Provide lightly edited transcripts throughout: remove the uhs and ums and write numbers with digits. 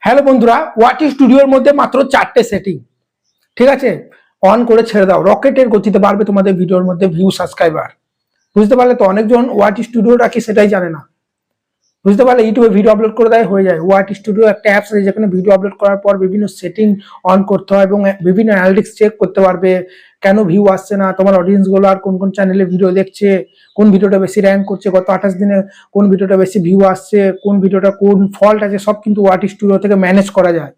Hello বন্ধুরা, ওয়াটি স্টুডিওর মধ্যে মাত্র 4টে সেটিং, ঠিক আছে? অন করে ছেড়ে দাও, রকেটের গতিতে বাড়বে তোমাদের ভিডিওর মধ্যে ভিউ, সাবস্ক্রাইবার। বুঝতে পারলে তো? অনেকজন ওয়াটি স্টুডিওটা কি সেটাই জানে না। বুঝতে পারলে? ইউটিউবে ভিডিও আপলোড করে দেয়, হয়ে যায়। ওয়াটি স্টুডিও একটা অ্যাপস আছে যেখানে ভিডিও আপলোড করার পর বিভিন্ন সেটিং অন করতে হয় এবং বিভিন্ন অ্যানালিটিক্স চেক করতে পারবে। কেন ভিউ আসছে না, তোমার অডিয়েন্স গুলো আর কোন কোন চ্যানেলে ভিডিও দেখছে, কোন ভিডিওটা বেশি র্যাঙ্ক করছে, গত 28 দিনে কোন ভিডিওটা বেশি ভিউ আসছে, কোন ভিডিওটা কোন ফল্ট আছে, সব কিন্তু ওয়াটি স্টুডিও থেকে ম্যানেজ করা যায়।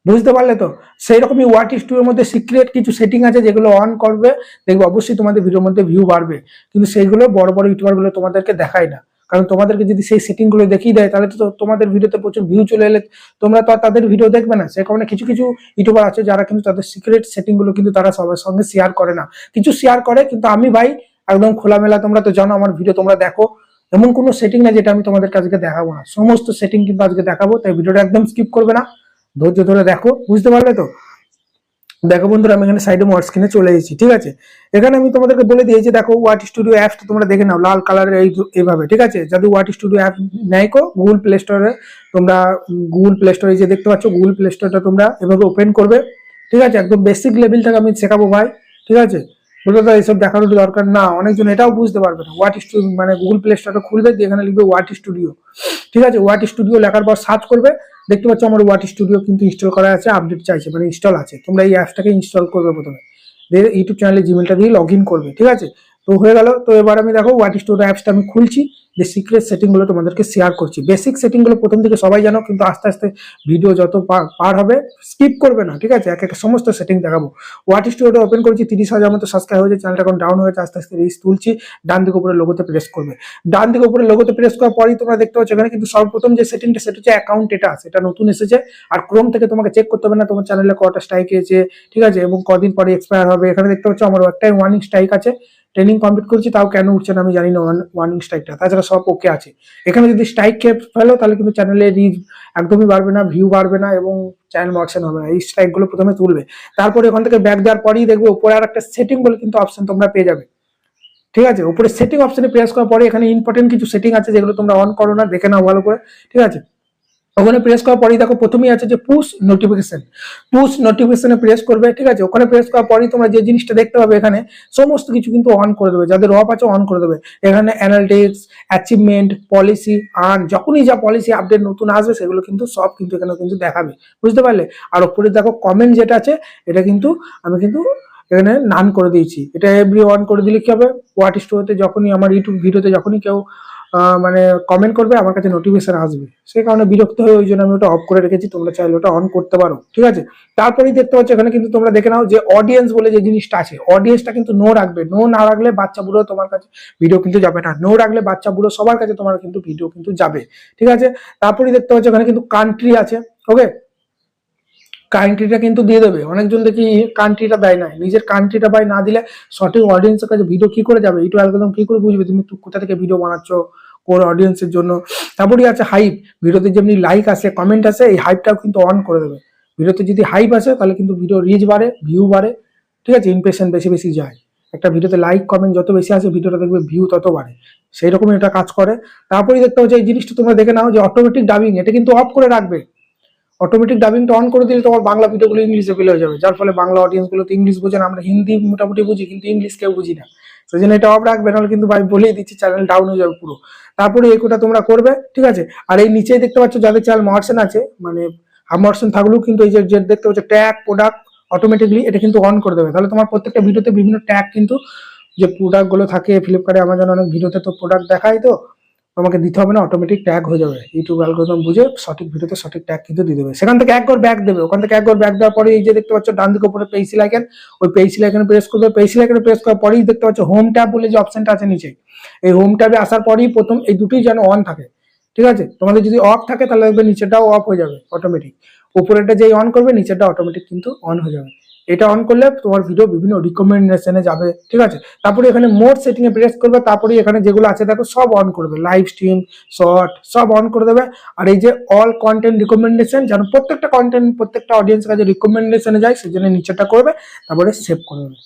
বুঝতে পারলে তো? সেই রকমই ওয়াটি স্টুডিওর মধ্যে সিক্রেট কিছু সেটিং আছে যেগুলো অন করবে, দেখবে অবশ্যই তোমাদের ভিডিওর মধ্যে ভিউ বাড়বে। কিন্তু সেইগুলো বড় বড় ইউটিউবার গুলো তোমাদেরকে দেখায় না, কারণ তোমাদেরকে যদি সেই সেটিং গুলো দেখিয়ে দেয় তাহলে তো তোমাদের ভিডিওতে প্রচুর ভিউ চলে এলে তোমরা তো আর তাদের ভিডিও দেখবে না। সেই কারণে কিছু কিছু ইউটিউবার আছে যারা কিন্তু তাদের সিক্রেট সেটিং গুলো কিন্তু তারা সবার সঙ্গে শেয়ার করে না। কিছু শেয়ার করে, কিন্তু আমি ভাই একদম খোলামেলা, তোমরা তো জানো আমার ভিডিও তোমরা দেখো, এমন কোনো সেটিং না যেটা আমি তোমাদের কাছে দেখাবো না। সমস্ত সেটিং কিন্তু আজকে দেখাবো, তাই ভিডিওটা একদম স্কিপ করবে না, ধৈর্য ধরে দেখো। বুঝতে পারলে তো? দেখো বন্ধুরা, আমি এখানে সাইডে মোর স্ক্রিনে চলে এসেছি, ঠিক আছে? এখানে আমি তোমাদেরকে বলে দিয়েছি, দেখো ওয়াটি স্টুডিও অ্যাপসটা তোমরা দেখে নাও, লাল কালারের এইভাবে, ঠিক আছে? যদি ওয়াটি স্টুডিও অ্যাপ নেই কো, গুগল প্লে স্টোরে তোমরা, গুগল প্লে স্টোরে যে দেখতে পাচ্ছ গুগল প্লে স্টোরটা তোমরা এভাবে ওপেন করবে, ঠিক আছে? একদম বেসিক লেভেল থেকে আমি শেখাবো ভাই, ঠিক আছে? বলতে তো এইসব দেখানোর দরকার না, অনেকজন এটাও বুঝতে পারবে না। ওয়াটি স্টুডিও মানে গুগল প্লে স্টোরটা খুলবে, দিয়ে এখানে লিখবে ওয়াটি স্টুডিও, ঠিক আছে? ওয়াটি স্টুডিও লেখার পর সার্চ করবে, দেখতে পাচ্ছ আমার ওয়াটি স্টুডিও কিন্তু ইনস্টল করা আছে, আপডেট চাইছে, মানে ইনস্টল আছে। তোমরা এই অ্যাপসটাকে ইনস্টল করবে প্রথমে, দিয়ে ইউটিউব চ্যানেলে জিমেলটা দিয়ে লগ ইন করবে, ঠিক আছে? তো হয়ে গেল। তো এবার আমি দেখো ওয়াটি স্টুডিও অ্যাপসটা আমি খুলছি, যে সিক্রেট সেটিং গুলো তোমাদেরকে শেয়ার করছি। বেসিক সেটিং গুলো প্রথম থেকে সবাই জানো, কিন্তু আস্তে আস্তে ভিডিও যত পার হবে, স্কিপ করবে না, ঠিক আছে? এক একটা সমস্ত সেটিং দেখাবো। ওয়াটি স্টুডিওটা ওপেন করেছি, 30,000 মতো সাবস্ক্রাইব হয়েছে, চ্যানেলটা এখন ডাউন হয়েছে, আস্তে আস্তে রিচ তুলছি। ডান দিকে উপরে লোগোতে প্রেস করবে, ডান দিকে উপরে লোগোতে প্রেস করার পরই তোমরা দেখতে পাচ্ছ এখানে কিন্তু সর্বপ্রথম যে সেটিংটা, সেটা হচ্ছে অ্যাকাউন্ট ডেটা, সেটা নতুন এসেছে। আর ক্রোম থেকে তোমাকে চেক করতে হবে না তোমার চ্যানেলে কটা স্ট্রাইক এসেছে, ঠিক আছে? এবং কদিন পরে এক্সপায়ার হবে। এখানে দেখতে পাচ্ছ আমার একটাই ওয়ার্নিং স্ট্রাইক আছে, ট্রেনিং কমপ্লিট করছি, তাও কেন উঠছে না আমি জানি না ওয়ার্নিং স্ট্রাইকটা। তাছাড়া সব ওকে আছে। এখানে যদি স্ট্রাইক খেয়ে ফেলো তাহলে কিন্তু চ্যানেলে রিচ একদমই বাড়বে না, ভিউ বাড়বে না, এবং চ্যানেল মর্শন হবে না। এই স্ট্রাইক গুলো প্রথমে তুলবে, তারপরে ওখান থেকে ব্যাক দেওয়ার পরেই দেখবে উপরে আর একটা সেটিং বলে কিন্তু অপশন তোমরা পেয়ে যাবে, ঠিক আছে? উপরে সেটিং অপশনে প্রেস করার পরে এখানে ইম্পর্টেন্ট কিছু সেটিং আছে যেগুলো তোমরা অন করো না, দেখে নাও ভালো করে, ঠিক আছে? ওখানে প্রেস করার পরেই দেখো প্রথমেই আছে যে পুশ নোটিফিকেশন, পুশ নোটিফিকেশনে প্রেস করবে, ঠিক আছে? ওখানে প্রেস করার পরেই তোমরা যে জিনিসটা দেখতে পাবে, এখানে সমস্ত কিছু কিন্তু অন করে দেবে, যাদের অফ আছে অন করে দেবে। এখানে অ্যানালিটিক্স, অ্যাচিভমেন্ট, পলিসি, আর্ন, যখনই যা পলিসি আপডেট নতুন আসবে সেগুলো কিন্তু সব কিন্তু এখানে কিন্তু দেখাবে। বুঝতে পারলে? আর ওপরে দেখো কমেন্ট যেটা আছে, এটা কিন্তু আমি কিন্তু এখানে নান করে দিয়েছি। এটা এভরি অন করে দিলে কি হবে, ওয়াট স্টোরিতে যখনই আমার ইউটিউব ভিডিওতে যখনই কেউ মানে কমেন্ট করবে, আমার কাছে নোটিফিকেশন আসবে। সেই কারণে বিরক্ত হয়ে ওই জন্য আমি ওটা অফ করে রেখেছি, তোমরা চাইলে ওটা অন করতে পারো, ঠিক আছে? তারপরেই দেখতে পাচ্ছ এখানে কিন্তু তোমরা দেখে নাও যে অডিয়েন্স বলে যে জিনিসটা আছে, অডিয়েন্সটা কিন্তু নো রাখবে। নো না রাখলে বাচ্চা বুড়ো তোমার কাছে ভিডিও কিন্তু যাবে না। নো রাখলে বাচ্চা বুড়ো সবার কাছে তোমার কিন্তু ভিডিও কিন্তু যাবে, ঠিক আছে? তারপরেই দেখতে পাচ্ছ এখানে কিন্তু কান্ট্রি আছে, ওকে? কান্ট্রিটা কিন্তু দিয়ে দেবে। অনেকজন দেখি কান্ট্রিটা দেয় না, নিজের কান্ট্রিটা ভাই না দিলে সঠিক অডিয়েন্সের কাছে ভিডিও কি করে যাবে? ইউটিউব অ্যালগরিদম কি করে বুঝবে তুমি কোথা থেকে ভিডিও বানাচ্ছ, কোন অডিয়েন্সের জন্য? তারপরেই আছে হাইপ, ভিডিওতে যেমনি লাইক আসে, কমেন্ট আসে, এই হাইপটাও কিন্তু অন করে দেবে। ভিডিওতে যদি হাইপ আসে তাহলে কিন্তু ভিডিও রিচ বাড়ে, ভিউ বাড়ে, ঠিক আছে? ইমপ্রেশন বেশি বেশি যায়। একটা ভিডিওতে লাইক কমেন্ট যত বেশি আসে, ভিডিওটা দেখবে ভিউ তত বাড়ে। সেই রকমই এটা কাজ করে। তারপরেই দেখতে হচ্ছে এই জিনিসটা তোমরা দেখে নাও যে অটোমেটিক ডাবিং, এটা কিন্তু অফ করে রাখবে। অটোমেটিক ডাবিংটা অন করে দিলে তোমার বাংলা ভিডিওগুলো ইংলিশে ফেলে হয়ে যাবে, যার ফলে বাংলা অডিয়েন্স গুলো তো ইংলিশ বোঝে না। আমরা হিন্দি মোটামুটি বুঝি, কিন্তু ইংলিশ কেউ বুঝি না। সেই জন্য এটা অফ রাখবে, নাহলে কিন্তু ভাই বলেই দিচ্ছি চ্যানেল ডাউন হয়ে যাবে পুরো। তারপরে এই কোটা তোমরা করবে, ঠিক আছে? আর এই নিচেই দেখতে পাচ্ছ যাদের চ্যানেল মর্শন আছে, মানে মর্শন থাকলেও কিন্তু এই যে দেখতে পাচ্ছ ট্যাগ প্রোডাক্ট, অটোমেটিকলি এটা কিন্তু অন করে দেবে। তাহলে তোমার প্রত্যেকটা ভিডিওতে বিভিন্ন ট্যাগ কিন্তু, যে প্রোডাক্ট গুলো থাকে ফ্লিপকার্টে, আমাজন, অনেক ভিডিওতে তো প্রোডাক্ট দেখায়, তো তোমাকে দিতে হবে না, অটোমেটিক ট্যাগ হয়ে যাবে। ইউটিউব অ্যালগরিদম বুঝে সঠিক ভিডিওতে সঠিক ট্যাগ কিন্তু দিয়ে দেবে। সেখান থেকে একবার ব্যাক দেবে, ওখান থেকে একবার ব্যাক দেওয়ার পরে এই যে দেখতে পাচ্ছ ডান দিকে উপরে পেন্সিল আইকন, ওই পেন্সিল আইকনে প্রেস করবে। পেন্সিল আইকনে প্রেস করার পরেই দেখতে পাচ্ছ হোম ট্যাব বলে যে অপশনটা আছে নিচে, এই হোম ট্যাবে আসার পরেই প্রথম এই দুটোই যেন অন থাকে, ঠিক আছে? তোমাদের যদি অফ থাকে তাহলে দেখবে নিচেটাও অফ হয়ে যাবে অটোমেটিক। উপরেটা যেই অন করবে নিচেটা অটোমেটিক কিন্তু অন হয়ে যাবে। এটা অন করলে তোমার ভিডিও বিভিন্ন রিকমেন্ডেশনে যাবে, ঠিক আছে? তারপরে এখানে মোড সেটিং এ প্রেস করবে, তারপরে এখানে যেগুলো আছে দেখো সব অন করবে, লাইভ স্ট্রিম, শর্ট, সব অন করে দেবে। আর এই যে অল কন্টেন্ট রিকমেন্ডেশন, যেন প্রত্যেকটা কন্টেন্ট প্রত্যেকটা অডিয়েন্সের কাছে রিকমেন্ডেশনে যায়, সেই জন্য নিচেটা করবে, তারপরে সেভ করে দেবে।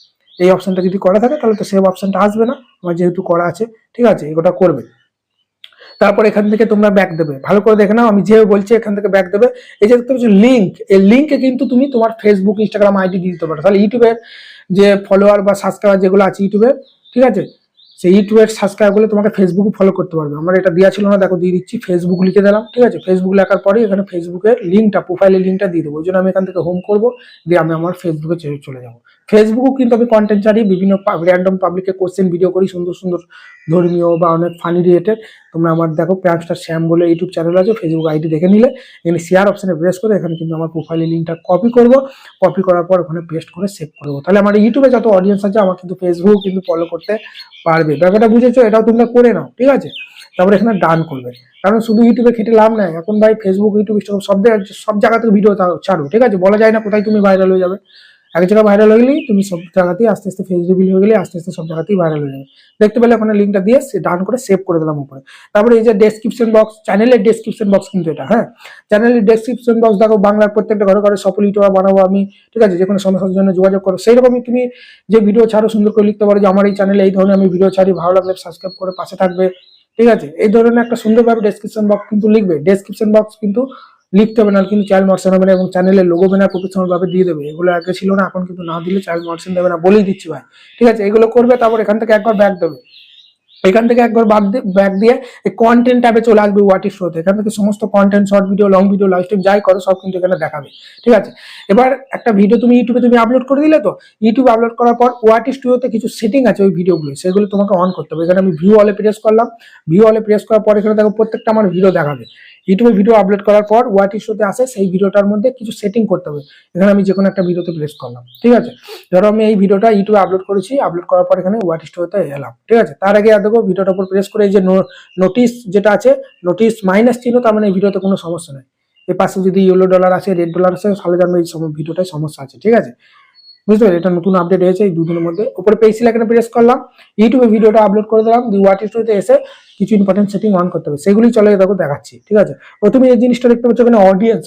এই অপশনটা যদি করা থাকে তাহলে তো সেভ অপশনটা আসবে না, আমার যেহেতু করা আছে, ঠিক আছে? এটা করবে। তারপর এখান থেকে তোমরা ব্যাক দেবে, ভালো করে দেখে নাও, আমি যেভাবে বলছি এখান থেকে ব্যাক দেবে। এই যে দেখতে পাচ্ছ লিঙ্ক, এই লিঙ্কে কিন্তু তুমি তোমার ফেসবুক ইনস্টাগ্রাম আইডি দিয়ে দিতে পারো। তাহলে ইউটিউবের যে ফলোয়ার বা সাবস্ক্রাইবার যেগুলো আছে ইউটিউবে, ঠিক আছে, সেই ইউটিউবের সাবস্ক্রাইব করলে তোমাকে ফেসবুক ফলো করতে পারবে। আমার এটা দেওয়া ছিল না, দেখো দিয়ে দিচ্ছি, ফেসবুক লিখে দিলাম, ঠিক আছে। ফেসবুক লেখার পরে এখানে ফেসবুকের লিঙ্কটা, প্রোফাইলের লিঙ্কটা দিয়ে দেবো। ওই জন্য আমি এখান থেকে হোম করবো, দিয়ে আমি আমার ফেসবুকে চলে যাবো। ফেসবুকও কিন্তু আমি কন্টেন্ট ছাড়ি, বিভিন্ন র্যান্ডম পাবলিকে কোশ্চেন ভিডিও করি, সুন্দর সুন্দর ধর্মীয় বা অনেক ফানি রিলেটেড। তোমরা আমার দেখো প্র্যাঙ্কস্টার শ্যাম বলে ইউটিউব চ্যানেল আছে, ফেসবুক আইডি দেখে নিলে এখানে শেয়ার অপশনে প্রেস করে এখানে কিন্তু আমার প্রোফাইলের লিঙ্কটা কপি করব, কপি করার পর ওখানে পেস্ট করে সেভ করবো। তাহলে আমার ইউটিউবে যত অডিয়েন্স আছে আমার কিন্তু ফেসবুক কিন্তু ফলো করতে পারবে। ব্যাপারটা বুঝেছো? এটাও তোমরা করে নাও, ঠিক আছে। তারপরে এখানে ডান করবে, কারণ শুধু ইউটিউবে খেটে লাভ নাই। এখন ভাই ফেসবুক, ইউটিউব, ইনস্টাগ্রাম সব জায়গা থেকে ভিডিও ছাড়ো, ঠিক আছে। বলা যায় না কোথায় তুমি ভাইরাল হয়ে যাবে। এক জায়গায় ভাইরাল হয়ে গেলেই তুমি সব জায়গাতেই আস্তে আস্তে ফেস রিভিল হয়ে গেলে আস্তে আস্তে সব জায়গাতেই ভাইরাল হয়ে যাবে। দেখতে পেলে ওখানে লিঙ্কটা দিয়ে ডান করে সেভ করে দিলাম উপরে। তারপরে এই যে ডেসক্রিপশন বক্স, চ্যানেলের ডেসক্রিপশন বক্স কিন্তু এটা, হ্যাঁ, চ্যানেলের ডেসক্রিপশন বক্স দেখো, বাংলার প্রত্যেকটা ঘরে ঘরে সফল ইউটিউবার বানাবো আমি, ঠিক আছে। যে কোনো সমস্যার জন্য যোগাযোগ করো, সেই রকমই তুমি যে ভিডিও ছাড়ো সুন্দর করে লিখতে পারো যে আমার এই চ্যানেলে এই ধরনের আমি ভিডিও ছাড়ি, ভালো লাগলে সাবস্ক্রাইব করে পাশে থাকবে, ঠিক আছে। এই ধরনের একটা সুন্দরভাবে ডেসক্রিপশন বক্স কিন্তু লিখবে। ডেসক্রিপশন বক্স কিন্তু লিখতে হবে না, কিন্তু চ্যানেল মর্শন হবে না, এবং চ্যানেলের লোগো ব্যানার প্রফেশনাল ভাবে দিয়ে দেবে। এগুলো আগে ছিল না, এখন কিন্তু না দিলে চ্যানেল মর্শন দেবে না, বলেই দিচ্ছি ভাই, ঠিক আছে। এগুলো করবে, তারপর এখান থেকে একবার ব্যাক দেবে। এখান থেকে একবার ব্যাক দিয়ে এই কন্টেন্ট ট্যাবে চলে আসবে হোয়াট ইজ শোতে। এখান থেকে সমস্ত content, short video, long video, live stream যাই করো সব কিন্তু এখানে দেখাবে, ঠিক আছে। এবার একটা ভিডিও তুমি ইউটিউবে তুমি আপলোড করে দিলে, তো ইউটিউবে আপলোড করার পর হোয়াট ইজ স্টুডিওতে কিছু সেটিং আছে ওই ভিডিওগুলো, সেগুলো তোমাকে অন করতে হবে। এখানে আমি ভিউ অলে প্রেস করলাম, ভিউ অলে প্রেস করার পর এখানে দেখো প্রত্যেকটা আমার ভিডিও দেখাবে। ইউটিউবে ভিডিও আপলোড করার পর হোয়াট ইজ শোতে আসে, সেই ভিডিওটার মধ্যে কিছু সেটিং করতে হবে। এখানে আমি যে কোনো একটা ভিডিওতে প্রেস করলাম, ঠিক আছে। ধরো আমি এই ভিডিওটা ইউটিউবে আপলোড করেছি, আপলোড করার পর এখানে হোয়াট ইজ শোতে এলাম, ঠিক আছে। তার আগে দেখো ভিডিওটার উপর প্রেস করে এই যে নোটিস যেটা আছে, নোটিস মাইনাস চিহ্ন, তার মানে এই ভিডিওতে কোনো সমস্যা নেই। এর পাশে যদি ইয়েলো ডলার আছে, রেড ডলার আছে, তাহলে জানবো এই ভিডিওটায় সমস্যা আছে, ঠিক আছে। বুঝতে পারছি, এটা নতুন আপডেট হয়েছে এই দুদিনের মধ্যে। উপরে পেন্সিল এখানে প্রেস করলাম, ইউটিউবে ভিডিওটা আপলোড করে দিলাম, হোয়াট ইজ শোতে এসে কিছু ইম্পর্টেন্ট সেটিং অন করতে হবে, সেগুলি চলে দেখো দেখাচ্ছি, ঠিক আছে। প্রথমে এই জিনিসটা দেখতে পাচ্ছ এখানে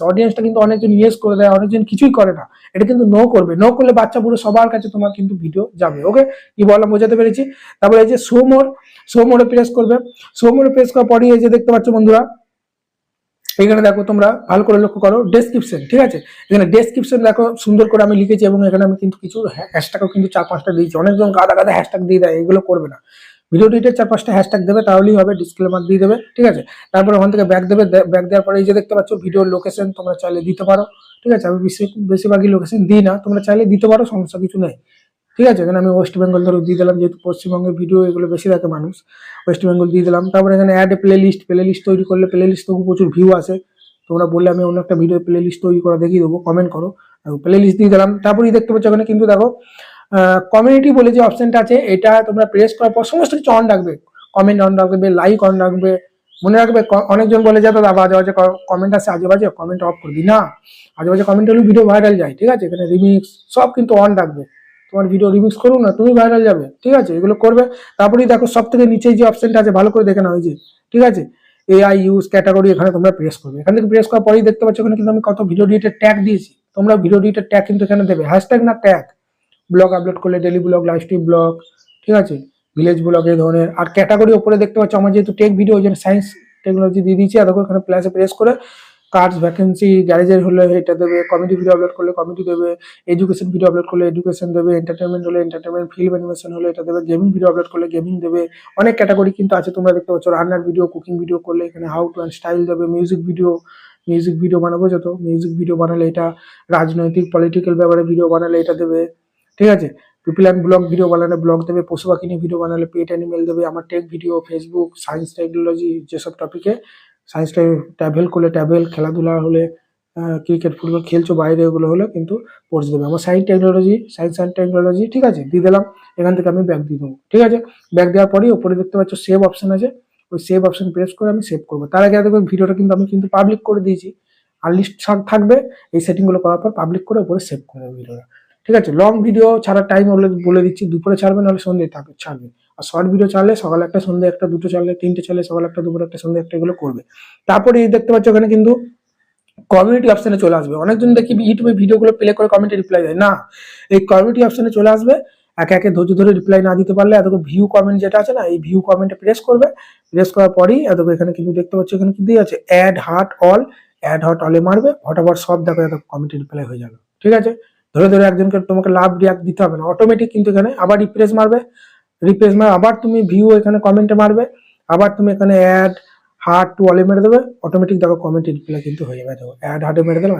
অডিয়েন্সটা কিন্তু অনেকজন ইয়েস করে দেয়, অনেকজন কিছুই করে না। এটা কিন্তু নো করবে, নো করলে বাচ্চা পুরো সবার কাছে তোমার কিন্তু ভিডিও যাবে। ওকে, কি বললাম বোঝাতে পেরেছি? তারপরে এই যে শো মোডে প্রেস করবে, শো মোডে প্রেস করার পরই এই যে দেখতে পাচ্ছ বন্ধুরা, এখানে দেখো তোমরা ভালো করে লক্ষ্য করো ডেসক্রিপশন, ঠিক আছে। এখানে ডেসক্রিপশন দেখো সুন্দর করে আমি লিখেছি, এবং এখানে আমি কিন্তু কিছু হ্যাশট্যাগও কিন্তু 4-5টা দিয়েছি। অনেকজন গাদা গাদা হ্যাশট্যাগ দিয়ে দেয়, এগুলো করবে না। ভিডিও ডিটেল 4-5টা হ্যাশট্যাগ দেবে, তাহলেই হবে। ডিসক্লেমার দিয়ে দেবে, ঠিক আছে। তারপর ওখান থেকে ব্যাক দেবে, ব্যাক দেওয়ার পরে এই যে দেখতে পাচ্ছ ভিডিওর লোকেশন তোমরা চাইলে দিতে পারো, ঠিক আছে। আমি বেশিরভাগই লোকেশন দিই না, তোমরা চাইলে দিতে পারো, সমস্যা কিছু নেই, ঠিক আছে। এখানে আমি ওয়েস্ট বেঙ্গল ধরে দিয়ে দিলাম, যেহেতু পশ্চিমবঙ্গের ভিডিও এগুলো বেশি দেখে মানুষ, ওয়েস্ট বেঙ্গল দিয়ে দিলাম। তারপরে এখানে অ্যাড এ প্লে লিস্ট তৈরি করলে প্লে লিস্ট তো প্রচুর ভিউ আসে, তোমরা বললে আমি অন্য একটা ভিডিও প্লে লিস্ট তৈরি করে দেখিয়ে দেবো, কমেন্ট করো, প্লে লিস্ট দিয়ে দিলাম। তারপরেই দেখতে পাচ্ছ এখানে কিন্তু দেখো কমিউনিটি বলে যে অপশনটা আছে, এটা তোমরা প্রেস করার পর সমস্ত কিছু অন রাখবে। কমেন্ট অন রাখবে, লাইক অন রাখবে। মনে রাখবে, অনেকজন বলে যে দাদা আজে বাজে কমেন্ট আছে, আজে বাজে কমেন্ট অফ করে দিই না, আজে বাজে কমেন্ট হলে ভিডিও ভাইরাল যায়, ঠিক আছে। এখানে রিমিক্স সব কিন্তু অন রাখবে, তোমার ভিডিও রিমিক্স করুন না, তুমি ভাইরাল যাবে, ঠিক আছে। এগুলো করবে। তারপরেই দেখো সব থেকে নিচে যে অপশনটা আছে ভালো করে দেখে নাও, এই যে, ঠিক আছে, এআই ইউজ ক্যাটাগরি, এখানে তোমরা প্রেস করবে। এখান থেকে প্রেস করার পরেই দেখতে পাচ্ছ এখানে কিন্তু আমি কত ভিডিও ডিটের ট্যাগ দিয়েছি। তোমরা ভিডিও ডিটের ট্যাগ কিন্তু এখানে দেবে, হ্যাশট্যাগ না ট্যাগ। ব্লগ আপলোড করলে daily blog, live stream blog, ঠিক আছে, ভিলেজ ব্লগ, এই ধরনের। আর ক্যাটাগরি উপরে দেখতে পাচ্ছ আমার যেহেতু টেক ভিডিও, ওই জন্য সায়েন্স টেকনোলজি দিয়ে দিয়েছি। আর দেখো এখানে প্লাসে প্রেস করে কার্স, ভ্যাকেন্সি, গ্যারেজের হলে এটা দেবে, কমেডি ভিডিও আপলোড করলে কমেডি দেবে, এডুকেশন ভিডিও আপলোড করলে এডুকেশন দেবে, এন্টারটেনমেন্ট হলে এন্টারটেনমেন্ট, ফিল্ম অ্যানিমেশন হলে এটা দেবে, গেমিং ভিডিও আপলোড করলে গেমিং দেবে। অনেক ক্যাটাগরি কিন্তু আছে, তোমরা দেখতে পাচ্ছ। রান্নার ভিডিও, কুকিং ভিডিও করলে এখানে হাউ টু অ্যান্ড স্টাইল দেবে। মিউজিক ভিডিও বানাবো, যত মিউজিক ভিডিও বানালে এটা, রাজনৈতিক পলিটিক্যাল ব্যাপারে ভিডিও বানালে এটা দেবে, ঠিক আছে। পিপল অ্যান্ড ব্লগ ভিডিও বানালে ব্লগ দেবে, পশু পাখি নিয়ে ভিডিও বানালে পেট অ্যানিমেল দেবে। আমার take video, Facebook, science technology যেসব টপিকে, সায়েন্স ট্রাভেল করলে ট্রাভেল, খেলাধুলা হলে ক্রিকেট ফুটবল খেলছো বাইরে, এগুলো হলে কিন্তু পোস্ট দেবে। আমার সায়েন্স অ্যান্ড টেকনোলজি, ঠিক আছে, দিয়ে দিলাম। এখান থেকে আমি ব্যাক দিয়ে দেবো, ঠিক আছে। ব্যাক দেওয়ার পরেই উপরে দেখতে পাচ্ছ সেভ অপশন আছে, ওই সেভ অপশন প্রেস করে আমি সেভ করবো। তার আগে দেখবেন ভিডিওটা কিন্তু আমি কিন্তু পাবলিক করে দিয়েছি, আর লিস্ট থাকবে। এই সেটিংগুলো করার পর পাবলিক করে উপরে সেভ করে দেবে ভিডিওটা, ঠিক আছে। লং ভিডিও ছাড়ার টাইম বলে দিচ্ছি, দুপুরে ছাড়বে, নাহলে সন্ধ্যে ছাড়বে। আর শর্ট ভিডিও চাললে সকালে একটা, সন্ধ্যে একটা, দুটো চাললে, তিনটে চাললে সকালে একটা, দুপুরে একটা, সন্ধ্যে একটা, এগুলো করবে। তারপরে এই দেখতে পাচ্ছ এখানে কিন্তু কমিউনিটি অপশনে চলে আসবে। অনেকজন দেখি ইউটিউবে ভিডিওগুলো প্লে করে কমেন্টে রিপ্লাই দেয় না, এই কমিউনিটি অপশনে চলে আসবে। একে একে ধৈর্য ধরে রিপ্লাই না দিতে পারলে এতকে ভিউ কমেন্ট যেটা আছে না, এই ভিউ কমেন্টে প্রেস করবে। প্রেস করার পরেই এতকে এখানে কিন্তু দেখতে পাচ্ছ এখানে কি দিয়ে আছে অ্যাড হার্ট অল, অ্যাড হার্ট অলে মারবে, ফটাফট সব দেখো এত কমেন্টে রিপ্লাই হয়ে যাবে। ঠিক আছে, ধরে ধরে একজনকে তোমাকে লাভ রিয়াক্ট দিতে হবে না, অটোমেটিক কিন্তু এখানে আবার রিফ্রেশ মারবে, রিফ্রেশ মার আবার তুমি ভিউ এখানে কমেন্টে মারবে, আবার তুমি এখানে অ্যাড হার্ট টু অলে মেরে দেবে, অটোমেটিক দেখো কমেন্টে রিপ্লাই কিন্তু হয়ে যাবে। দেখো অ্যাড হার্টে মেরে দিলাম।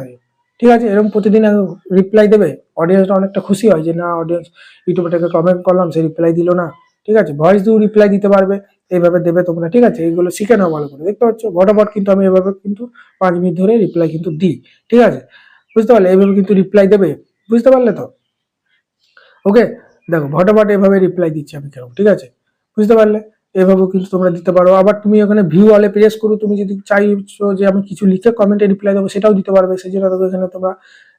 ঠিক আছে, এরকম প্রতিদিন রিপ্লাই দেবে, অডিয়েন্সটা অনেকটা খুশি হয় যে না অডিয়েন্স ইউটিউবেটাকে কমেন্ট করলাম সে রিপ্লাই দিল না। ঠিক আছে, ভয়েস দিয়েও রিপ্লাই দিতে পারবে, এইভাবে দেবে তোমরা। ঠিক আছে, এইগুলো শিখে নাও ভালো করে। দেখতে পাচ্ছ ফটাফট কিন্তু আমি এভাবে কিন্তু 5 মিনিট ধরে রিপ্লাই কিন্তু দিই। ঠিক আছে, বুঝতে পারলে এইভাবে কিন্তু রিপ্লাই দেবে, বুঝতে পারলে তো? ওকে, দেখো ফটাফট এভাবে রিপ্লাই দিচ্ছি আমি কেন। ঠিক আছে, বুঝতে পারলে? এভাবেও কিন্তু তোমরা দিতে পারো। আবার তুমি ওখানে ভিউ অলে প্রেস করো, তুমি যদি চাইছো যে আমি কিছু লিখে কমেন্টে রিপ্লাই দেবো সেটাও দিতে পারবে। সেই জন্য দেখো এখানে তোমরা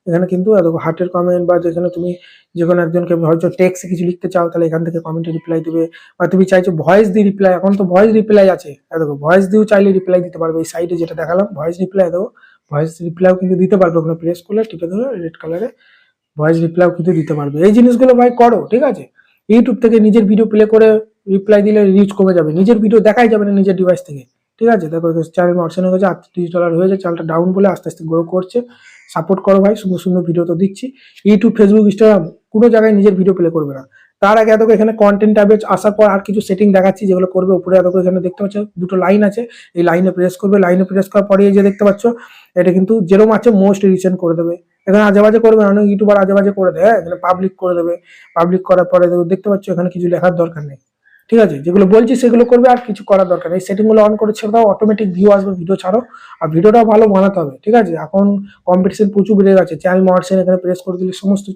এখানে কিন্তু হার্টের কমেন্ট বা যেখানে তুমি যে কোনো একজনকে হয়তো টেক্সটে কিছু লিখতে চাও তাহলে এখান থেকে কমেন্টে রিপ্লাই দেবে, বা তুমি চাইছো ভয়েস দিয়ে রিপ্লাই, এখন তো ভয়েস রিপ্লাই আছে, দেখো ভয়েস দিয়েও চাইলে রিপ্লাই দিতে পারবে। এই সাইডে যেটা দেখালাম ভয়েস রিপ্লাই, দেখো ভয়েস রিপ্লাইও কিন্তু দিতে পারবে, ওখানে প্রেস করলে টিপে ধরে রেড কালারে ভয়েস রিপ্লাইও কিন্তু দিতে পারবে। এই জিনিসগুলো ভাই করো। ঠিক আছে, ইউটিউব থেকে নিজের ভিডিও প্লে করে রিপ্লাই দিলে রিচ কমে যাবে, নিজের ভিডিও দেখাই যাবে না নিজের ডিভাইস থেকে। ঠিক আছে, দেখো চ্যানেল অপশন হয়ে গেছে $38 হয়ে যায়, চ্যানেলটা ডাউন বলে আস্তে আস্তে গ্রো করছে। সাপোর্ট করো ভাই, সুন্দর সুন্দর ভিডিও তো দিচ্ছি। ইউটিউব ফেসবুক ইনস্টাগ্রাম কোনো জায়গায় নিজের ভিডিও প্লে করবে না। তার আগে এত এখানে কন্টেন্ট ট্যাবে আসার পর আর কিছু সেটিং দেখাচ্ছি যেগুলো করবে। উপরে এত এখানে দেখতে পাচ্ছ দুটো লাইন আছে, এই লাইনে প্রেস করবে। লাইনে প্রেস করার পরে এই যে দেখতে পাচ্ছ এটা কিন্তু যেরকম আছে মোস্ট রিসেন্ট করে দেবে। এখানে আজে বাজে করবে না, অনেক ইউটিউবার আজে বাজে করে দেয়। এখানে পাবলিক করে দেবে, পাবলিক করার পরে দেখতে পাচ্ছ এখানে কিছু লেখার দরকার নেই। ঠিক আছে, যেগুলো বলছি সেগুলো করবে, আর কিছু করার দরকার নেই। সেটিং গুলো অন করে ছেড়ে দাও, অটোমেটিক ভিউ আসবে। ভিডিও ছাড়ো, আর ভিডিওটাও ভালো বানাতে হবে। ঠিক আছে, এখন কম্পিটিশন প্রচুর বেড়ে গেছে। চ্যানেল মডসেন এখানে প্রেস করে দিলে সমস্ত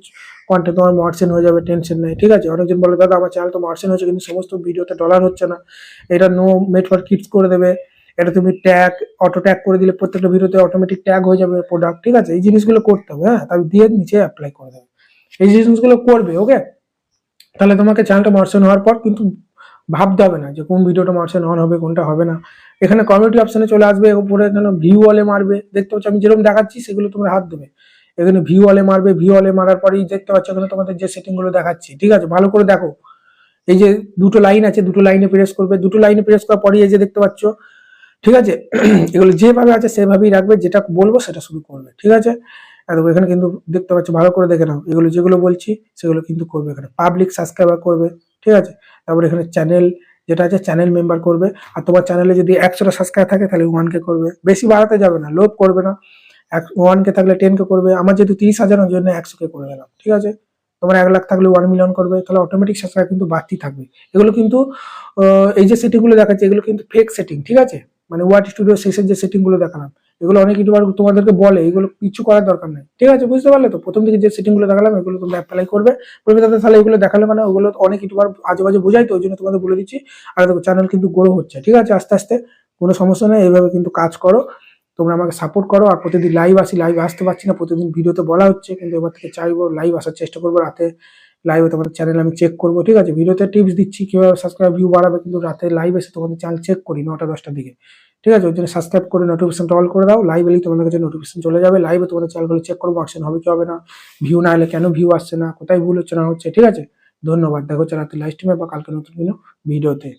কন্টেন্ট তোমার মডসেন হয়ে যাবে, টেনশন নেই। ঠিক আছে, অনেকজন বলে দাদা আমার চ্যানেল তো মডসেন হচ্ছে কিন্তু সমস্ত ভিডিওতে ডলার হচ্ছে না, এটা নো মেড ফর কিডস করে দেবে। এটা তুমি ট্যাগ অটো ট্যাগ করে দিলে প্রত্যেকটা ভিডিওতে অটোমেটিক ট্যাগ হয়ে যাবে প্রোডাক্ট। ঠিক আছে, এই জিনিসগুলো করতে হবে। হ্যাঁ, তাহলে দিয়ে নিচে অ্যাপ্লাই করে দেবে, এই জিনিসগুলো করবে। ওকে, তাহলে তোমাকে চ্যানেলটা মার্চেন হওয়ার পর কিন্তু ভাবতে হবে না যে কোন ভিডিওটা মার্চেন অন হবে কোনটা হবে না। এখানে কমিউনিটি অপশনে চলে আসবে, উপরে এখানে ভিউ অলে মারবে। দেখতে পাচ্ছ আমি যেরকম দেখাচ্ছি সেগুলো তোমরা হাত দেবে। এখানে ভিউ অলে মারবে, ভিউ অলে মারার পরেই দেখতে পাচ্ছ এখানে তোমাদের যে সেটিং গুলো দেখাচ্ছি। ঠিক আছে, ভালো করে দেখো। এই যে দুটো লাইন আছে, দুটো লাইনে প্রেস করবে। দুটো লাইনে প্রেস করার পরেই এই যে দেখতে পাচ্ছ, ঠিক আছে, এগুলো যেভাবে আছে সেভাবেই রাখবে, যেটা বলবো সেটা শুরু করবে। ঠিক আছে, দেখো এখানে কিন্তু দেখতে পাচ্ছ, ভালো করে দেখে নাও, এগুলো যেগুলো বলছি সেগুলো কিন্তু করবে। এখানে পাবলিক সাবস্ক্রাইবার করবে। ঠিক আছে, তারপরে এখানে চ্যানেল যেটা আছে চ্যানেল মেম্বার করবে। আর তোমার চ্যানেলে যদি 100টা সাবস্ক্রাইব থাকে তাহলে 1K করবে, বেশি বাড়াতে যাবে না, লোভ করবে না। 1K থাকলে 10K করবে। আমার যেহেতু 30,000 ওই জন্য 100K করে দিলাম। ঠিক আছে, তোমার 1 লাখ থাকলে 1 মিলিয়ন করবে, তাহলে অটোমেটিক সাবস্ক্রাইব কিন্তু বাড়তি থাকবে। এগুলো কিন্তু এই যে সেটিং গুলো দেখাচ্ছে এগুলো কিন্তু ফেক সেটিং। ঠিক আছে, মানে ওয়াট স্টুডিও শেষের যে সেটিং গুলো দেখালাম এগুলো অনেক ইউটিউবার তোমাদেরকে বলে, এগুলো কিছু করার দরকার নেই। ঠিক আছে, বুঝতে পারলে তো? প্রথম দিকে যে সেটিং গুলো দেখালাম এগুলো তোমরা অ্যাপ্লাই করবে। তাহলে এগুলো দেখালে মানে ওগুলো অনেক ইউটিউবার আজেবাজে বোঝাই, তো ওই জন্য তোমাদের বলে দিচ্ছি। আর দেখো চ্যানেল কিন্তু গ্রো হচ্ছে। ঠিক আছে, আস্তে আস্তে, কোনো সমস্যা নেই। এইভাবে কিন্তু কাজ করো, তোমরা আমাকে সাপোর্ট করো। আর প্রতিদিন লাইভ আসি, লাইভ আসতে পারছি না, প্রতিদিন ভিডিওতে বলা হচ্ছে, কিন্তু এবার থেকে চাইবো লাইভ আসার চেষ্টা করবো। রাতে লাইভে তোমাদের চ্যানেল আমি চেক করবো। ঠিক আছে, ভিডিওতে টিপস দিচ্ছি কিভাবে সাবস্ক্রাইব ভিউ বাড়াবে, কিন্তু রাতে লাইভ এসে তোমাদের চ্যানেল চেক করি 9টা-10টার দিকে। ঠিক আছে, ওই জন্য সাবস্ক্রাইব করে নোটিফিকেশনটা অল করে দাও। লাইভ এলেই তোমাদের কাছে নোটিফিকেশন চলে যাবে। লাইভে তোমাদের চ্যানেলগুলো চেক করবো, অপশন হবে কি হবে না, ভিউ না এলে কেন ভিউ আসছে না, কোথায় ভুল হচ্ছে না হচ্ছে। ঠিক আছে, ধন্যবাদ। দেখো রাতে লাইভ স্ট্রিমে বা কালকে নতুন কোনো ভিডিওতে।